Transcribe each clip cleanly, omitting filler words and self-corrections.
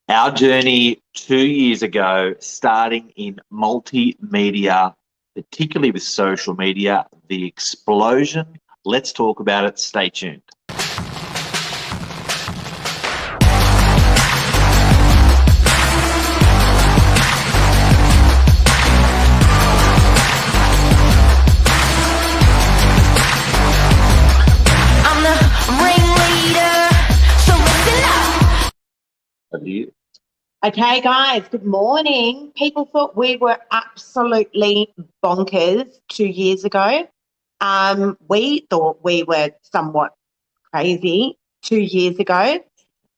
Our journey 2 years ago, starting in multimedia, particularly with social media, the explosion. Let's talk about it. Stay tuned. I'm the ringleader, so listen up. Have you? Okay, guys, good morning. People thought we were absolutely bonkers 2 years ago. We thought we were somewhat crazy 2 years ago.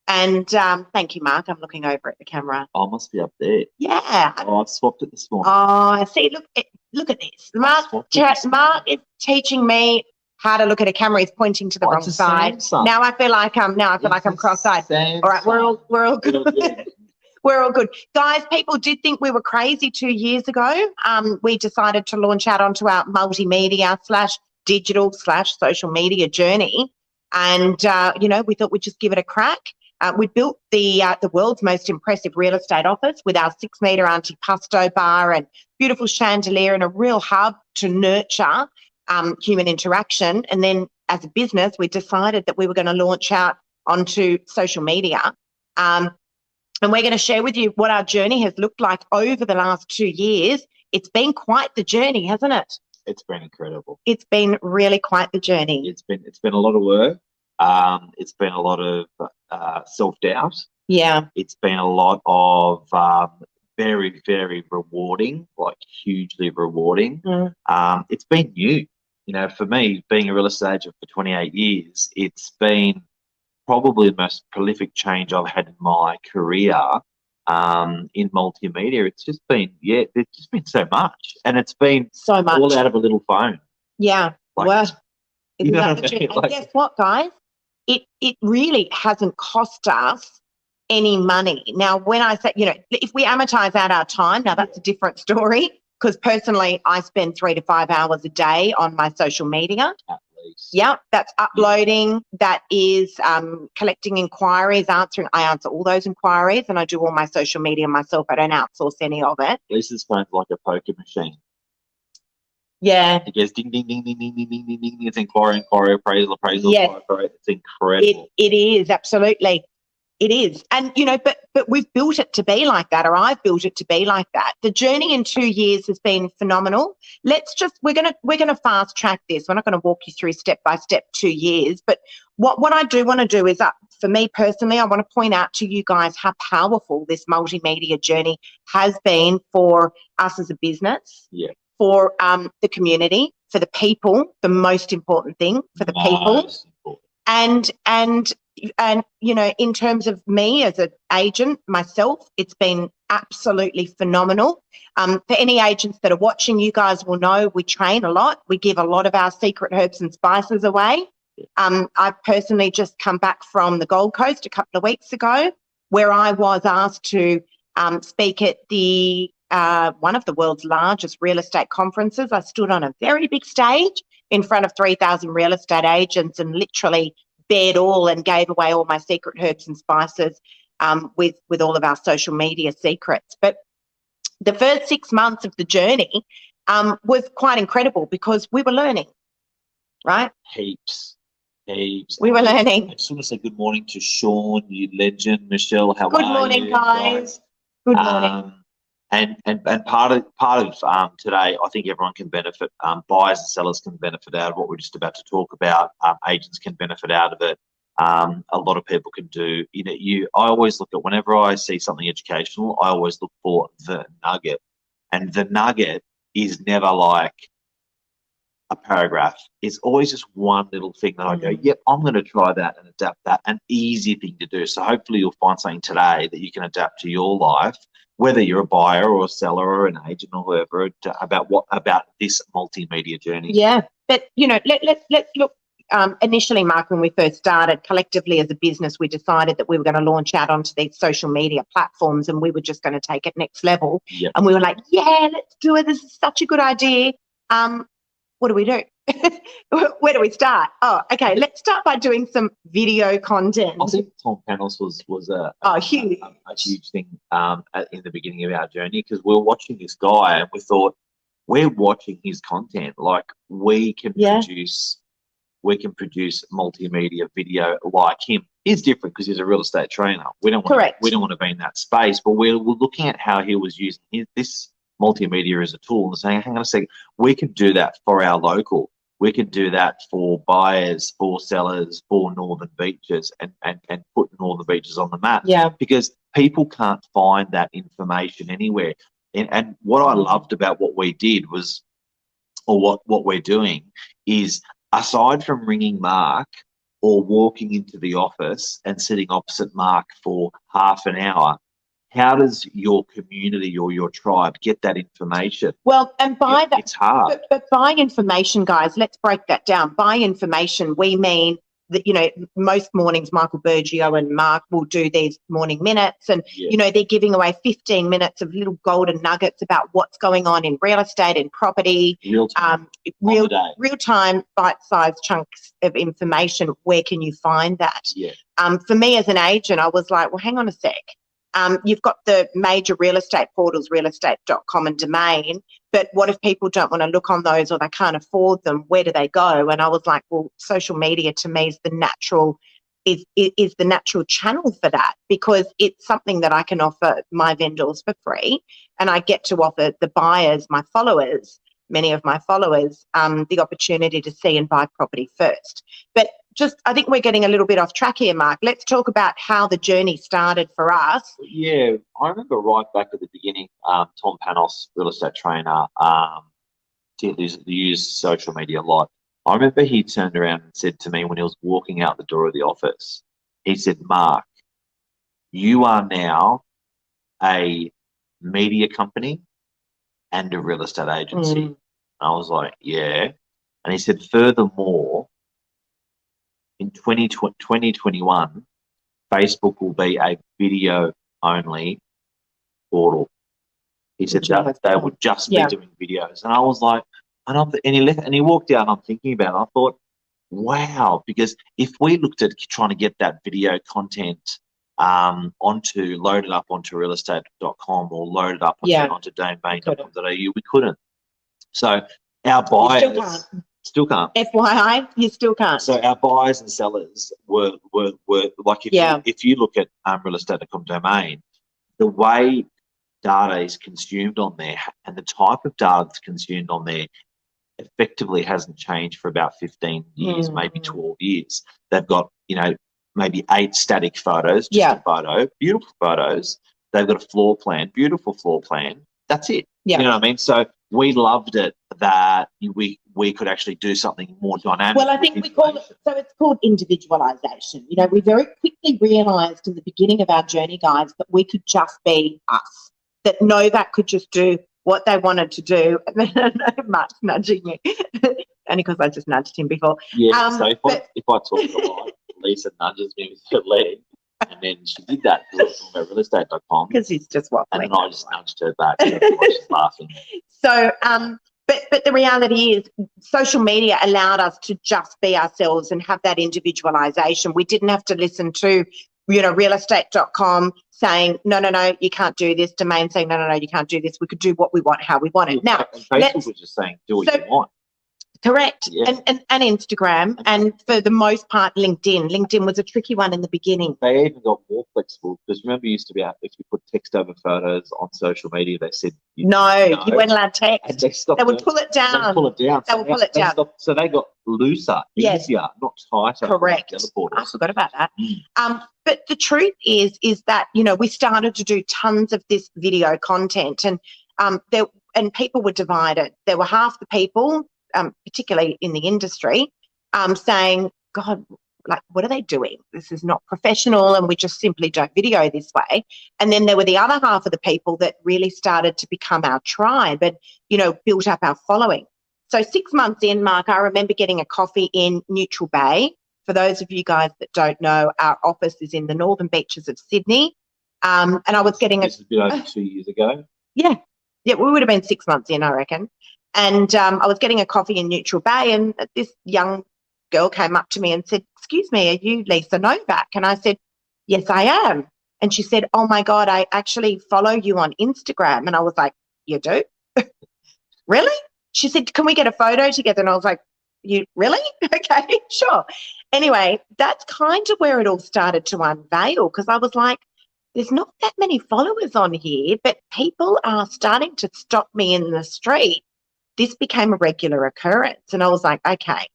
And thank you, Mark. I'm looking over at the camera. I must be up there. Yeah. Oh, I've swapped it this morning. Oh, see, look at this. Mark is teaching me how to look at a camera. He's pointing to the wrong It's a side. Samsung. Now I feel like I'm cross-eyed. All right, we're all good. We're all good. Guys, people did think we were crazy 2 years ago. We decided to launch out onto our multimedia / digital / social media journey. And, we thought we'd just give it a crack. We built the world's most impressive real estate office with our 6-metre antipasto bar and beautiful chandelier and a real hub to nurture human interaction. And then as a business, we decided that we were going to launch out onto social media. And we're going to share with you what our journey has looked like over the last 2 years. It's been quite the journey, hasn't it? It's been incredible. It's been really quite the journey. It's been a lot of work. It's been a lot of self-doubt. Yeah. It's been a lot of very, very rewarding, like hugely rewarding. It's been new. For me, being a real estate agent for 28 years, it's been probably the most prolific change I've had in my career in multimedia. It's just been, there's just been so much. And it's been So much. all out of a little phone. Yeah. Like, well, you know that what the I truth? mean? And guess what, guys? It really hasn't cost us any money. Now, when I say, if we amortize out our time, now that's a different story, because personally, I spend 3 to 5 hours a day on my social media. At least. Yep, that's uploading, that is collecting inquiries, I answer all those inquiries, and I do all my social media myself. I don't outsource any of it. At least this phone's like a poker machine. Yeah. It goes ding, ding, ding, ding, ding, ding, ding, ding, ding. It's inquiry, appraisal, Yes. appraisal. It's incredible. It is, absolutely. It is. And, but we've built it to be like that, or I've built it to be like that. The journey in 2 years has been phenomenal. We're going to fast track this. We're not going to walk you through step by step 2 years. But what I do want to do is, for me personally, I want to point out to you guys how powerful this multimedia journey has been for us as a business. Yeah. For the community, for the people, the most important thing for the people. And in terms of me as an agent, myself, it's been absolutely phenomenal. For any agents that are watching, you guys will know we train a lot. We give a lot of our secret herbs and spices away. I've personally just come back from the Gold Coast a couple of weeks ago, where I was asked to speak at the one of the world's largest real estate conferences. I stood on a very big stage in front of 3,000 real estate agents and literally bared all and gave away all my secret herbs and spices with all of our social media secrets. But the first 6 months of the journey was quite incredible because we were learning, right? Heaps. We were learning. I just want to say good morning to Sean, you legend. Michelle, how are you? Good morning, guys. Good morning. And part of today, I think everyone can benefit. Buyers and sellers can benefit out of what we're just about to talk about. Agents can benefit out of it. A lot of people can do. I always look at, whenever I see something educational, I always look for the nugget, and the nugget is never like a paragraph. It's always just one little thing that I go, yep, I'm going to try that and adapt that. An easy thing to do. So hopefully you'll find something today that you can adapt to your life, whether you're a buyer or a seller or an agent or whoever, about this multimedia journey. Yeah, but let's look. Initially, Mark, when we first started collectively as a business, we decided that we were going to launch out onto these social media platforms, and we were just going to take it next level. Yep. And we were like, yeah, let's do it. This is such a good idea. What do? Where do we start? Oh, okay. Let's start by doing some video content. I think Tom Panos was Huge. a huge thing in the beginning of our journey, because we were watching this guy and we thought, we're watching his content. Like, we can produce multimedia video like him. He's different because he's a real estate trainer. We don't want to be in that space, but we're looking at how he was using this multimedia as a tool and saying, hang on a second, we can do that for our local. We can do that for buyers, for sellers, for Northern Beaches, and put Northern Beaches on the map. Yeah. Because people can't find that information anywhere. And what I loved about what we did was, or what we're doing is, aside from ringing Mark or walking into the office and sitting opposite Mark for half an hour, how does your community or your tribe get that information? Well, and by that, it's hard. But by information, guys, let's break that down. By information, we mean that, most mornings Michael Bergio and Mark will do these morning minutes, and they're giving away 15 minutes of little golden nuggets about what's going on in real estate and property. Real time, bite-sized chunks of information. Where can you find that? Yeah. For me as an agent, I was like, well, hang on a sec. You've got the major real estate portals, realestate.com and Domain, but what if people don't want to look on those or they can't afford them? Where do they go? And I was like, well, social media to me is the natural channel for that, because it's something that I can offer my vendors for free, and I get to offer the buyers, many of my followers, the opportunity to see and buy property first. But I think we're getting a little bit off track here, Mark. Let's talk about how the journey started for us. Yeah, I remember right back at the beginning, Tom Panos, real estate trainer, used social media a lot. I remember he turned around and said to me when he was walking out the door of the office, he said, Mark, you are now a media company and a real estate agency. And I was like, yeah. And he said, furthermore, in 2021, Facebook will be a video-only portal. He said that they would just be doing videos. And I was like, and he walked out, and I'm thinking about it. I thought, wow, because if we looked at trying to get that video content loaded up onto realestate.com or loaded up onto domain.com.au, we couldn't. So our buyers still can't. FYI, you still can't. So our buyers and sellers were like, if you look at realestate.com domain, the way data is consumed on there and the type of data that's consumed on there effectively hasn't changed for about 15 years, maybe 12 years. They've got, maybe 8 static photos, just a photo, beautiful photos. They've got a floor plan, beautiful floor plan. That's it. Yeah. You know what I mean? So we loved it that we could actually do something more dynamic. Well, I think we call it, so it's called individualization. We very quickly realized in the beginning of our journey, guys, that we could just be us, that Novak could just do what they wanted to do. And then Mark's nudging me, only because I just nudged him before. Yeah, so if I talk a lot, Lisa nudges me with her leg. And then she did that because I was talking about realestate.com. Because he's just waffling. And then I just nudged her back. So that's why she's laughing. So, but the reality is social media allowed us to just be ourselves and have that individualization. We didn't have to listen to, realestate.com saying, no, you can't do this. Domain saying, no, you can't do this. We could do what we want, how we want it. Now, and Facebook was just saying, do what you want. Correct. Yeah. And Instagram, and for the most part, LinkedIn. LinkedIn was a tricky one in the beginning. They even got more flexible, because remember, you used to be able, if you put text over photos on social media, they said no, you weren't allowed text. They would pull it down. They would pull it down. They would pull it down. So they got looser, easier, not tighter. Correct. I forgot about that. But the truth is that, we started to do tons of this video content, and people were divided. There were half the people, particularly in the industry, saying, God, like, what are they doing? This is not professional, and we just simply don't video this way. And then there were the other half of the people that really started to become our tribe and, built up our following. So 6 months in, Mark, I remember getting a coffee in Neutral Bay. For those of you guys that don't know, our office is in the Northern Beaches of Sydney. And I was getting This is a bit over 2 years ago. Yeah. Yeah, we would have been 6 months in, I reckon. And I was getting a coffee in Neutral Bay, and this young girl came up to me and said, "Excuse me, are you Lisa Novak?" And I said, "Yes, I am." And she said, "Oh my God, I actually follow you on Instagram." And I was like, "You do?" "Really?" She said, "Can we get a photo together?" And I was like, "You really?" "Okay, sure." Anyway, that's kind of where it all started to unveil, because I was like, there's not that many followers on here, but people are starting to stop me in the street. This became a regular occurrence. And I was like, okay,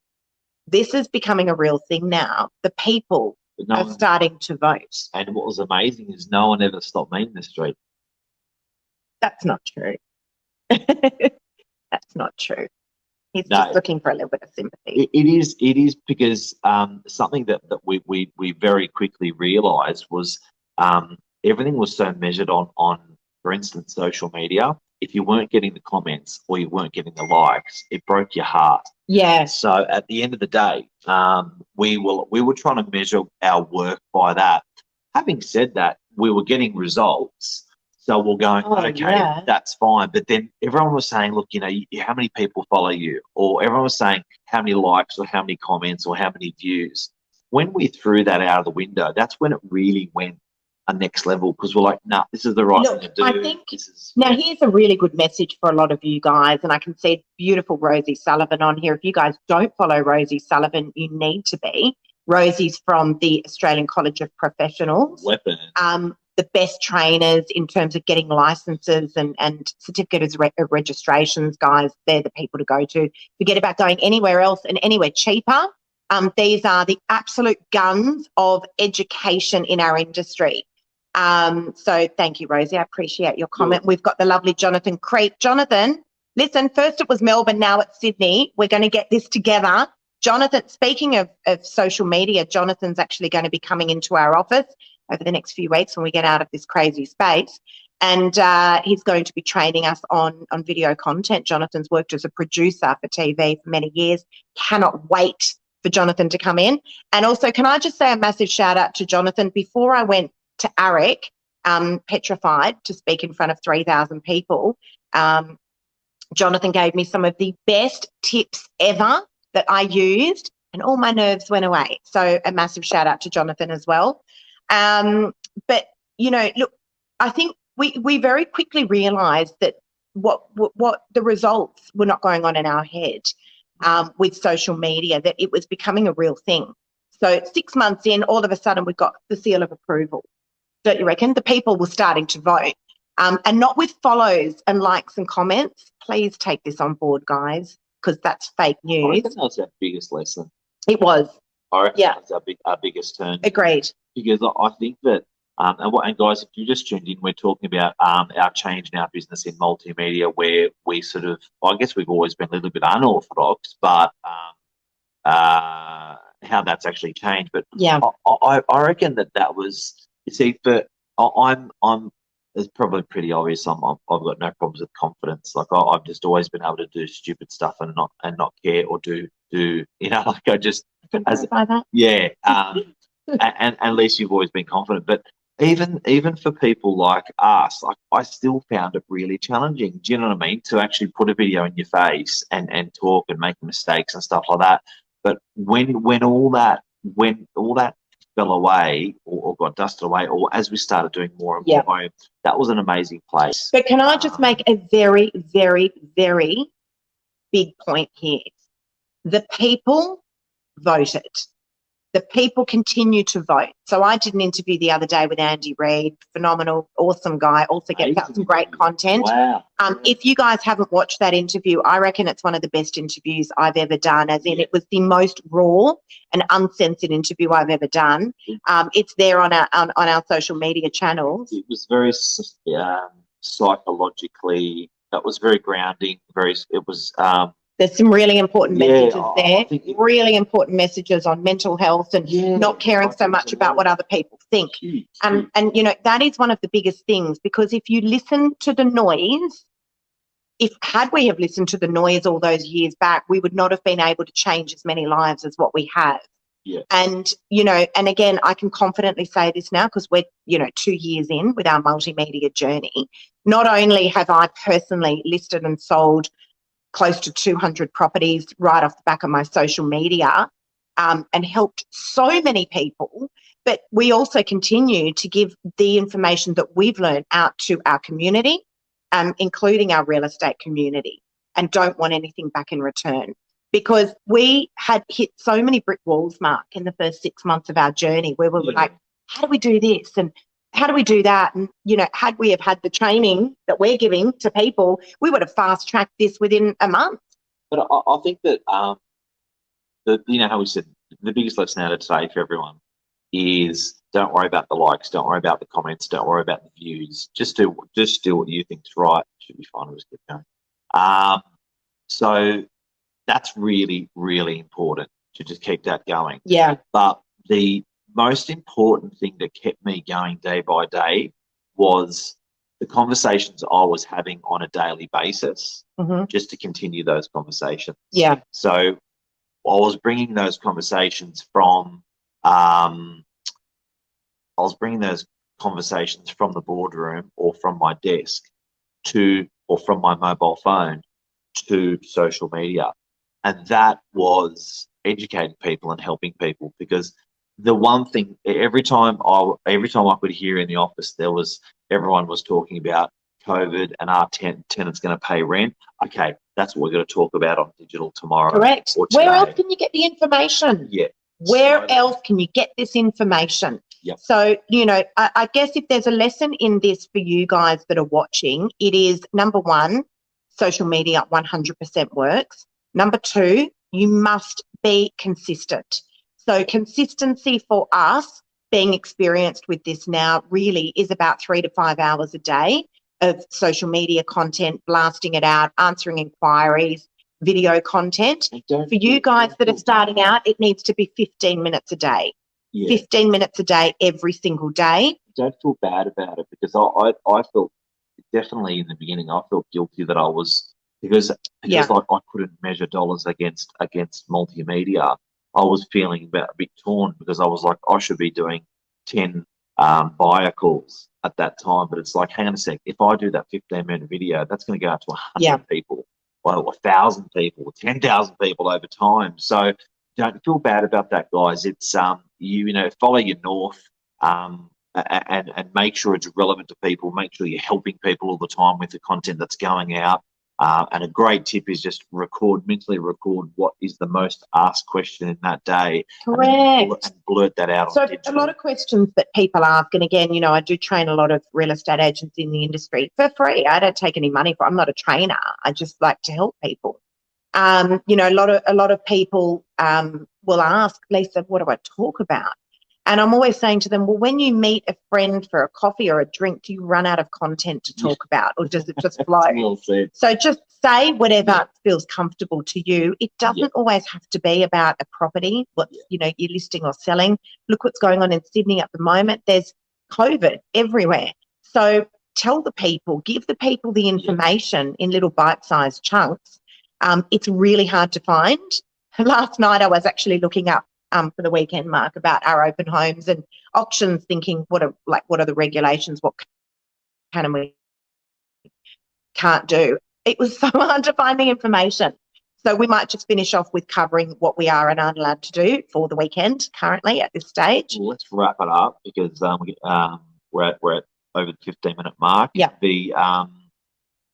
this is becoming a real thing now. The people But no are one, starting to vote. and what was amazing is no one ever stopped me in the street. That's not true. That's not true. He's No. just looking for a little bit of sympathy. It is because something that we very quickly realised was everything was so measured on, for instance, social media. If you weren't getting the comments or you weren't getting the likes, it broke your heart. Yes. So at the end of the day, we were trying to measure our work by that. Having said that, we were getting results. So we're going, okay, yeah. that's fine. But then everyone was saying, look, how many people follow you? Or everyone was saying how many likes or how many comments or how many views. When we threw that out of the window, that's when it really went a next level, because we're like, nah, this is the right thing to do. I think now here's a really good message for a lot of you guys, and I can see beautiful Rosie Sullivan on here. If you guys don't follow Rosie Sullivan, you need to be. Rosie's from the Australian College of Professionals. Weapon. The best trainers in terms of getting licenses and certificates of registrations, guys. They're the people to go to. Forget about going anywhere else and anywhere cheaper. These are the absolute guns of education in our industry. So thank you, Rosie. I appreciate your comment. We've got the lovely Jonathan Creek. Jonathan, listen, first it was Melbourne, now it's Sydney. We're going to get this together. Jonathan, speaking of social media, Jonathan's actually going to be coming into our office over the next few weeks when we get out of this crazy space. And he's going to be training us on video content. Jonathan's worked as a producer for TV for many years. Cannot wait for Jonathan to come in. And also, can I just say a massive shout out to Jonathan? Before I went to ARIC, petrified to speak in front of 3,000 people, Jonathan gave me some of the best tips ever that I used, and all my nerves went away. So a massive shout out to Jonathan as well. But, look, I think we very quickly realised that what the results were not going on in our head with social media, that it was becoming a real thing. So 6 months in, all of a sudden we got the seal of approval. Don't you reckon? The people were starting to vote, and not with follows and likes and comments. Please take this on board, guys, because that's fake news. I reckon that was our biggest lesson. It was. I reckon that was our biggest turn. Agreed. Because I think that, and guys, if you just tuned in, we're talking about our change in our business in multimedia, where we sort of, I guess we've always been a little bit unorthodox, but how that's actually changed. But yeah, I reckon that was, you see, but I'm it's probably pretty obvious. I've got no problems with confidence. Like I've just always been able to do stupid stuff and not care, or do like I just yeah. And at least you've always been confident. But even for people like us, like I still found it really challenging. Do you know what I mean? To actually put a video in your face and talk and make mistakes and stuff like that. But when all that fell away or got dusted away, or as we started doing more and more, that was an amazing place. But can I just make a very, very, very big point here? The people voted. The people continue to vote. So I did an interview the other day with Andy Reid, phenomenal, awesome guy, also gets out some great content. Wow. If you guys haven't watched that interview, I reckon it's one of the best interviews I've ever done, as in it was the most raw and uncensored interview I've ever done. It's there on our social media channels. It was very psychologically, that was very grounding, there's some really important messages there, really important messages on mental health and not caring so much about what other people think. And that is one of the biggest things, because if you listen to the noise, had we have listened to the noise all those years back, we would not have been able to change as many lives as what we have. Yeah. And, you know, and again, I can confidently say this now because we're, you know, 2 years in with our multimedia journey. Not only have I personally listed and sold close to 200 properties right off the back of my social media, and helped so many people, but we also continue to give the information that we've learned out to our community, including our real estate community, and don't want anything back in return. Because we had hit so many brick walls, Mark, in the first 6 months of our journey where we were like, how do we do this? And how do we do that? And, you know, had we have had the training that we're giving to people, we would have fast-tracked this within a month. But I think that, you know how we said, the biggest lesson out of today for everyone is don't worry about the likes, don't worry about the comments, don't worry about the views. Just do what you think's right. Should be fine. We'll just get going. So that's really, really important to just keep that going. Yeah. But the most important thing that kept me going day by day was the conversations I was having on a daily basis, just to continue those conversations. Yeah. So I was bringing those conversations from, the boardroom or from my desk or from my mobile phone to social media. And that was educating people and helping people, because the one thing every time I could hear in the office, everyone was talking about COVID and our tenant's going to pay rent. Okay, that's what we're going to talk about on digital tomorrow. Correct. Or today. Where else can you get the information? Yeah. Where else can you get this information? Yep. So, you know, I guess if there's a lesson in this for you guys that are watching, it is number one, social media 100% works. Number two, you must be consistent. So consistency for us, being experienced with this now, really is about 3 to 5 hours a day of social media content, blasting it out, answering inquiries, video content. For you guys that are starting out, it needs to be 15 minutes a day. Yeah. 15 minutes a day, every single day. Don't feel bad about it, because I felt definitely in the beginning, I felt guilty that I was, because I couldn't measure dollars against multimedia. I was feeling a bit torn, because I was like, I should be doing 10 buyer calls at that time. But it's like, hang on a sec, if I do that 15-minute video, that's going to go out to 100 people, or 1,000 people, 10,000 people over time. So don't feel bad about that, guys. It's you know, follow your north, and make sure it's relevant to people. Make sure you're helping people all the time with the content that's going out. And a great tip is just mentally record what is the most asked question in that day. Correct. And blurt that out. So a lot of questions that people ask, and again, you know, I do train a lot of real estate agents in the industry for free. I don't take any money I'm not a trainer. I just like to help people. You know, a lot of people will ask, Lisa, what do I talk about? And I'm always saying to them, well, when you meet a friend for a coffee or a drink, do you run out of content to talk about, or does it just flow? So just say whatever feels comfortable to you. It doesn't always have to be about a property, you know, you're listing or selling. Look what's going on in Sydney at the moment. There's COVID everywhere. So tell the people, give the people the information in little bite-sized chunks. It's really hard to find. Last night I was actually looking up for the weekend, Mark, about our open homes and auctions, thinking what are the regulations, what can and we can't do. It was so hard to find the information. So we might just finish off with covering what we are and aren't allowed to do for the weekend currently at this stage. Well, let's wrap it up, because we're at over the 15-minute mark. Yeah.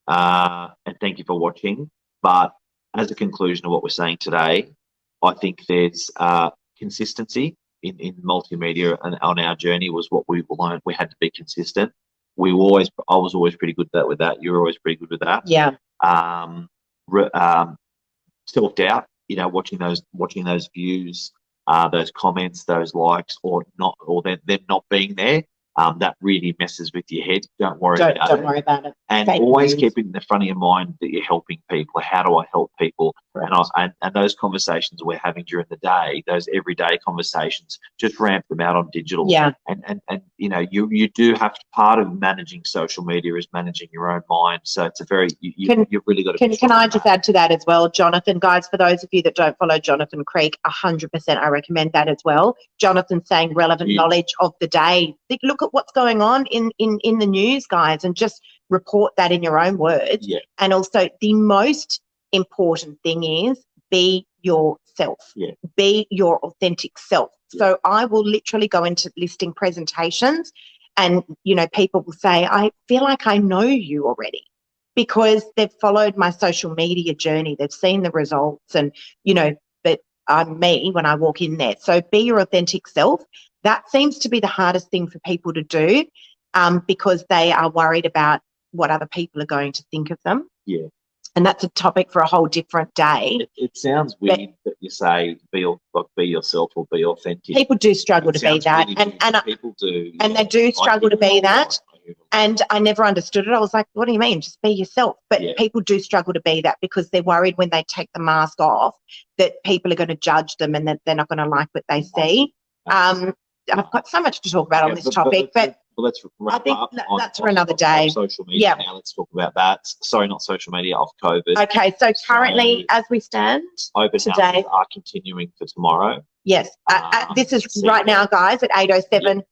And thank you for watching. But as a conclusion of what we're saying today, I think there's consistency in multimedia, and on our journey was what we learned. We had to be consistent. I was always pretty good with that. You were always pretty good with that. Yeah. Self-doubt, you know, watching those views, those comments, those likes, or them not being there. that really messes with your head, don't worry about Don't it. worry about it. And Fake always news. keep it in the front of your mind that you're helping people. How do I help people? And those conversations we're having during the day, those everyday conversations, just ramp them out on digital. Yeah. And you know, you do have to, part of managing social media is managing your own mind. So it's a very, you've really got to. Can I just add to that as well, Jonathan? Guys, for those of you that don't follow Jonathan Creek, 100% I recommend that as well. Jonathan saying relevant knowledge of the day. Look at what's going on in the news, guys, and just report that in your own words. Yeah. And also the most important thing is be yourself. Yeah. Be your authentic self. Yeah. So I will literally go into listing presentations and, you know, people will say, I feel like I know you already, because they've followed my social media journey. They've seen the results and, you know, but I'm me when I walk in there. So be your authentic self. That seems to be the hardest thing for people to do, because they are worried about what other people are going to think of them. Yeah. And that's a topic for a whole different day. It sounds weird that you say be yourself or be authentic. People do struggle to be that. Really and people do. And they do struggle to be that. And I never understood it. I was like, what do you mean? Just be yourself. But people do struggle to be that because they're worried when they take the mask off that people are going to judge them and that they're not going to like what they see. I've got so much to talk about on this topic, but let's wrap I think up that's for another day. Social media. Now let's talk about that. Sorry, not social media, of COVID. Okay, so currently, as we stand open today, houses are continuing for tomorrow. Yes, this is right now, guys, at 8:07.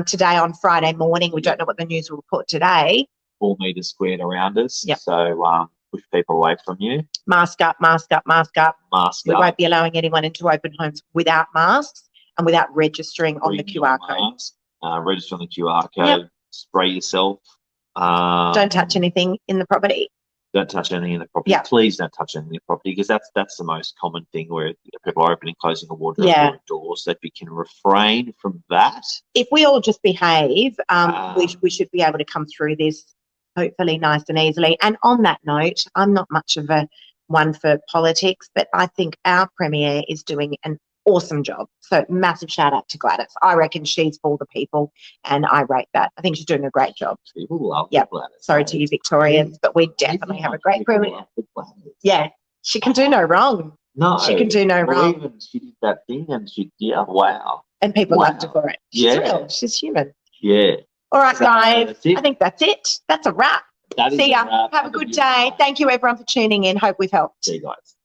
Today on Friday morning. We don't know what the news will report today. 4 meters squared around us. Yep. So push people away from you. Mask up, mask up, mask up. Mask We up. won't be allowing anyone into open homes without masks and without registering on the QR code. Register on the QR code. Yep. Spray yourself. Don't touch anything in the property. Don't touch anything in the property. Yeah. Please don't touch anything in the property, because that's the most common thing where people are opening, closing a wardrobe or a door. So if you can refrain from that, if we all just behave, we should be able to come through this hopefully nice and easily. And on that note, I'm not much of a one for politics, but I think our Premier is doing an awesome job. So massive shout out to Gladys. I reckon she's for the people, and I rate that. I think she's doing a great job. People love Gladys. Sorry to you Victorians, but we definitely have a great Premier. Yeah, she can do no wrong. No, she can do no wrong. Even she did that thing, and wow. And people loved her for it. She's real. She's human. Yeah. All right, guys. I think that's it. That's a wrap. See ya. Have a good day. Thank you, everyone, for tuning in. Hope we've helped. See you guys.